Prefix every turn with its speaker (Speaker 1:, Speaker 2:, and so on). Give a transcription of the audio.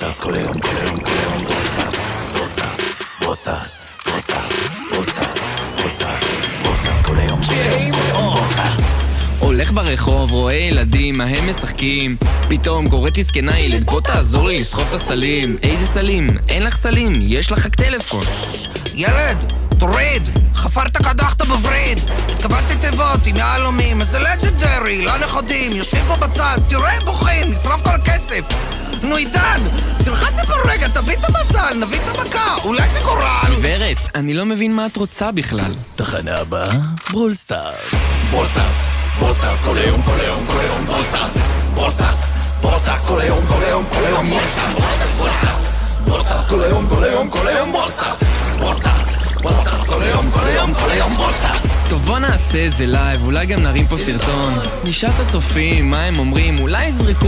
Speaker 1: בוסס כל היום, כל היום, כל היום, בוסס, בוסס, בוסס, בוסס, בוסס, בוסס, בוסס כל היום, כל היום, כל היום, בוסס.
Speaker 2: הולך ברחוב, רואה ילדים, מה הם משחקים. פתאום קוראת לי זקנה, ילד בוא תעזור לי לסחוב את הסלים. איזה סלים? אין לך סלים, יש לך רק טלפון.
Speaker 3: ילד, תוריד, חפרת קדחת בווריד. התכוונתי תיבות עם יהלומים, איזה לג'נדרי, לא נכודים, יושבים פה בצד, תראה בוכים, נשרף כל הכסף. נו עידן, תלחץ את ברגע, תביא את המזל, נביא את המכה, אולי זה גורל.
Speaker 2: גברת, אני לא מבין מה את רוצה בכלל.
Speaker 1: תחנה הבאה, ברול סטארס. בוסס, בוסס כל היום, כל היום, כל היום, בוסס, בוסס, בוסס כל היום, כל היום, כל היום, בוסס, בוסס, בוסס כל היום, כל היום, כל היום, בוסס, בוסס, בוסס כל היום, כל היום, כל היום, בוסס.
Speaker 2: טוב בוא נעשה איזה לייב, אולי גם נרים פה סרטון. נשאל את הצופים, מה הם אומרים, אולי יזרקו